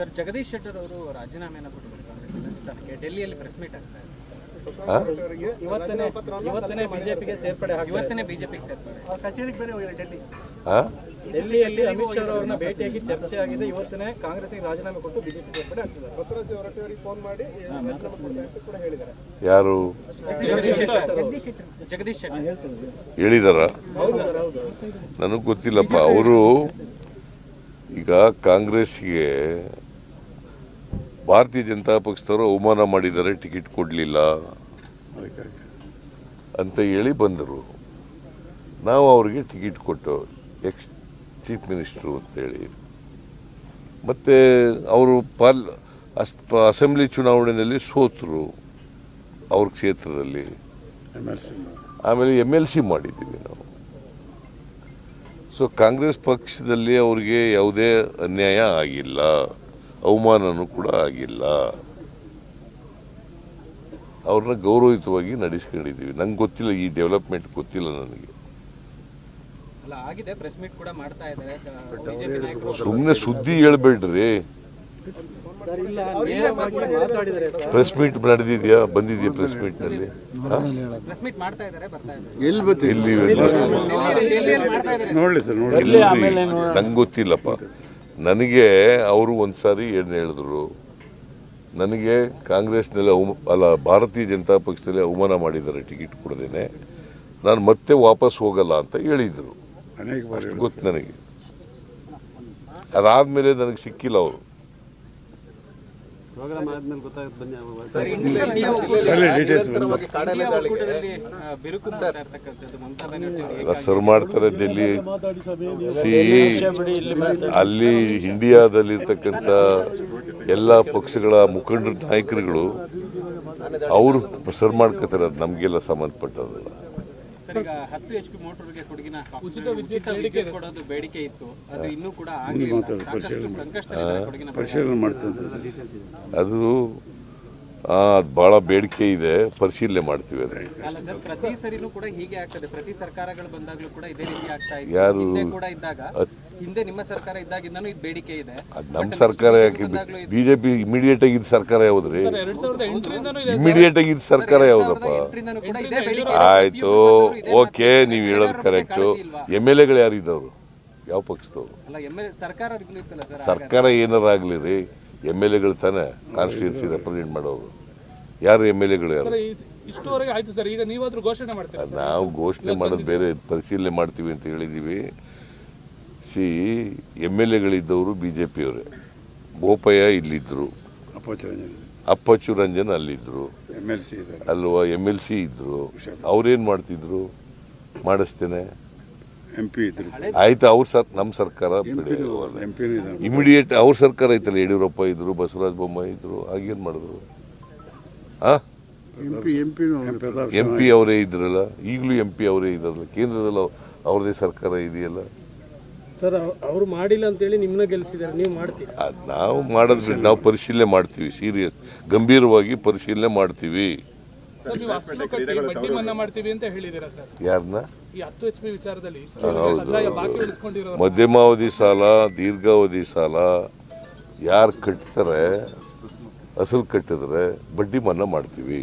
Sir, Jagadish Shettar ಅವರು ರಾಜೀನಾಮೆಯನ್ನು ಕೊಟ್ಟಿದ್ದಾರೆ ಕಾಂಗ್ರೆಸ್ ಸ್ಥಾನಕ್ಕೆ. ಡೆಲ್ಲಿಯಲ್ಲಿ ಪ್ರೆಸ್ ಮೀಟ್ ಆಗ್ತಾ ಇದೆ. ಇವತ್ತನೇ ಬಿಜೆಪಿಗೆ ಸೇರ್ಪಡೆ, ಇವತ್ತನೇ ಬಿಜೆಪಿಗೆ ಸೇರ್ಪಡೆ, ಕಚೇರಿಗೆ ಬೇರೆ ಹೋಗಿದ್ದಾರೆ ಡೆಲ್ಲಿಯಲ್ಲಿ ಅಮಿತ್ ಶಾ ಅವರನ್ನ ಭೇಟಿಯಾಗಿ ಚರ್ಚೆ ಆಗಿದೆ. ಇವತ್ತನೇ ಕಾಂಗ್ರೆಸ್ಗೆ ರಾಜೀನಾಮೆ ಕೊಟ್ಟು ಬಿಜೆಪಿ ಸೇರ್ಪಡೆ ಆಗ್ತಿದೆ. ಬಸವರಾಜ್ ಹೊರಟ್ಟಿಯವರಿಗೆ ಫೋನ್ ಮಾಡಿ ಕೂಡ ಹೇಳಿದ್ದಾರೆ. ಯಾರು ಜಗದೀಶ್ ಶೆಟ್ಟರ್ ಹೇಳಿದಾರ? ನನಗೆ ಗೊತ್ತಿಲ್ಲಪ್ಪ. ಅವರು ಈಗ ಕಾಂಗ್ರೆಸ್ಗೆ ಭಾರತೀಯ ಜನತಾ ಪಕ್ಷದವರು ಅವಮಾನ ಮಾಡಿದ್ದಾರೆ, ಟಿಕೆಟ್ ಕೊಡಲಿಲ್ಲ ಅಂತ ಹೇಳಿ ಬಂದರು. ನಾವು ಅವ್ರಿಗೆ ಟಿಕೆಟ್ ಕೊಟ್ಟು ಎಕ್ಸ್ ಚೀಫ್ ಮಿನಿಸ್ಟ್ರು ಅಂತೇಳಿ. ಮತ್ತು ಅವರು ಅಸೆಂಬ್ಲಿ ಚುನಾವಣೆಯಲ್ಲಿ ಸೋತರು ಅವ್ರ ಕ್ಷೇತ್ರದಲ್ಲಿ. ಆಮೇಲೆ MLC ಮಾಡಿದ್ದೀವಿ ನಾವು. ಸೊ ಕಾಂಗ್ರೆಸ್ ಪಕ್ಷದಲ್ಲಿ ಅವ್ರಿಗೆ ಯಾವುದೇ ಅನ್ಯಾಯ ಆಗಿಲ್ಲ, ಅವಮಾನನೂ ಕೂಡ ಆಗಿಲ್ಲ. ಅವ್ರನ್ನ ಗೌರವಯುತವಾಗಿ ನಡೆಸ್ಕೊಂಡಿದ್ದೀವಿ. ನಂಗೆ ಗೊತ್ತಿಲ್ಲ, ಈ ಡೆವಲಪ್ಮೆಂಟ್ ಗೊತ್ತಿಲ್ಲ ನನಗೆ. ಸುಮ್ಮನೆ ಸುದ್ದಿ ಹೇಳ್ಬೇಡ್ರಿ. Press meet ನಡೆದಿದ್ಯಾ? ಬಂದಿದ್ಯಾ ಪ್ರೆಸ್ ಮೀಟ್ ನಲ್ಲಿ? ನಂಗೆ ಗೊತ್ತಿಲ್ಲಪ್ಪ. ನನಗೆ ಅವರು ಒಂದ್ಸಾರಿ ಏನು ಹೇಳಿದ್ರು, ನನಗೆ ಕಾಂಗ್ರೆಸ್ನಲ್ಲಿ ಭಾರತೀಯ ಜನತಾ ಪಕ್ಷದಲ್ಲಿ ಅವಮಾನ ಮಾಡಿದ್ದಾರೆ ಟಿಕೆಟ್ ಕೊಡದೇನೆ, ನಾನು ಮತ್ತೆ ವಾಪಸ್ ಹೋಗಲ್ಲ ಅಂತ ಹೇಳಿದ್ರು. ಅಷ್ಟು ಗೊತ್ತು ನನಗೆ. ಅದಾದ್ಮೇಲೆ ನನಗೆ ಸಿಕ್ಕಿಲ್ಲ ಅವರು. ಎಲ್ಲ ಸರ್ ಮಾಡ್ತಾರೆ ಡೆಲ್ಲಿ. ಅಲ್ಲಿ ಇಂಡಿಯಾದಲ್ಲಿರ್ತಕ್ಕಂಥ ಎಲ್ಲ ಪಕ್ಷಗಳ ಮುಖಂಡರು, ನಾಯಕರುಗಳು ಅವರು ಸರ್ ಮಾಡ್ಕೋತಾರೆ. ಅದು ನಮಗೆಲ್ಲ ಸಂಬಂಧಪಟ್ಟದಲ್ಲ. ಈಗ 10 HP ಮೋಟರ್ಗೆ ಕೊಡಗಿನ ಉಚಿತ ವಿದ್ಯುತ್ ಕೊಡೋದು ಬೇಡಿಕೆ ಇತ್ತು. ಅದು ಇನ್ನೂ ಕೂಡ ಪರಿಶೀಲನೆ ಮಾಡ್ತಾರೆ. ಅದು ಬಹಳ ಬೇಡಿಕೆ ಇದೆ, ಪರಿಶೀಲನೆ ಮಾಡ್ತೀವಿ. ಪ್ರತಿ ಸರಿನೂ ಕೂಡ ಹೀಗೆ ಆಗ್ತದೆ. ಪ್ರತಿ ಸರ್ಕಾರಗಳು ಬಂದಾಗಲೂ ಕೂಡ ಇದೇ ರೀತಿ ಆಗ್ತಾ ಇದೆ. ಯಾರು ಕೂಡ ಇದ್ದಾಗ, ಹಿಂದೆ ನಿಮ್ಮ ಸರ್ಕಾರ ಇದ್ದಾಗಿಂದನೂ ಇದು ಬೇಡಿಕೆ ಇದೆ. ಅದು ನಮ್ಮ ಸರ್ಕಾರ ಯಾಕೆ? ಬಿಜೆಪಿ ಇಮಿಡಿಯೇಟ್ ಆಗಿ ಸರ್ಕಾರ ಯಾವ್ದ್ರಿ? ಇಮಿಡಿಯೇಟ್ ಆಗಿ ಸರ್ಕಾರ ಯಾವ್ದಪ್ಪ? ಆಯ್ತು, ಓಕೆ, ನೀವು ಹೇಳೋದು ಕರೆಕ್ಟು. MLAಗಳು ಯಾರಿದ್ದವರು? ಯಾವ ಪಕ್ಷದವರು? ಸರ್ಕಾರ ಏನಾರ ಆಗ್ಲಿ ರೀ, MLAಗಳು ತಾನೆ ಕಾನ್ಸ್ಟಿಟ್ಯೂನ್ಸಿ ರೆಪ್ರೆಸೆಂಟ್ ಮಾಡೋರು. ಯಾರು MLAಗಳು ಯಾರು? ನಾವು ಘೋಷಣೆ ಮಾಡೋದು ಬೇರೆ, ಪರಿಶೀಲನೆ ಮಾಡ್ತೀವಿ ಅಂತ ಹೇಳಿದೀವಿ. MLAಗಳಿದ್ದವರು ಬಿಜೆಪಿಯವರೇ. ಬೋಪಯ್ಯ ಇಲ್ಲಿದ್ರು, ಅಪ್ಪಚ್ಚು ರಂಜನ್ ಅಲ್ಲಿದ್ರು ಅಲ್ವಾ, MLC ಇದ್ರು. ಅವ್ರೇನ್ ಮಾಡ್ತಿದ್ರು? ಮಾಡಿಸ್ತೇನೆ ಆಯ್ತು. ಅವ್ರ ನಮ್ಮ ಸರ್ಕಾರ ಇಮಿಡಿಯೇಟ್ ಅವ್ರ ಸರ್ಕಾರ ಐತಲ್ಲ. ಯಡಿಯೂರಪ್ಪ ಇದ್ರು, ಬಸವರಾಜ ಬೊಮ್ಮಾಯಿ ಇದ್ರು. ಆಗೇನ್ ಮಾಡಿದ್ರು? MP ಅವರೇ ಇದ್ರಲ್ಲ, ಈಗಲೂ MP ಅವರೇ ಇದ್ರಲ್ಲ. ಕೇಂದ್ರದಲ್ಲಿ ಅವ್ರದೇ ಸರ್ಕಾರ ಇದೆಯಲ್ಲ. ಸರ್, ಅವರು ಮಾಡಿಲ್ಲ ಅಂತೇಳಿ ನಿಮ್ಮನ್ನ ಗೆಲ್ಲಿಸಿದ್ದಾರೆ, ನೀವು ಮಾಡ್ತೀವಿ? ನಾವು ಮಾಡೋದು ನಾವು ಪರಿಶೀಲನೆ ಮಾಡ್ತೀವಿ. ಸೀರಿಯಸ್, ಗಂಭೀರವಾಗಿ ಪರಿಶೀಲನೆ ಮಾಡ್ತೀವಿ. ಯಾರನ್ನ? ಮಧ್ಯಮಾವಧಿ ಸಾಲ, ದೀರ್ಘಾವಧಿ ಸಾಲ ಯಾರು ಕಟ್ತಾರೆ, ಅಸಲು ಕಟ್ಟಿದ್ರೆ ಬಡ್ಡಿ ಮನ್ನಾ ಮಾಡ್ತೀವಿ.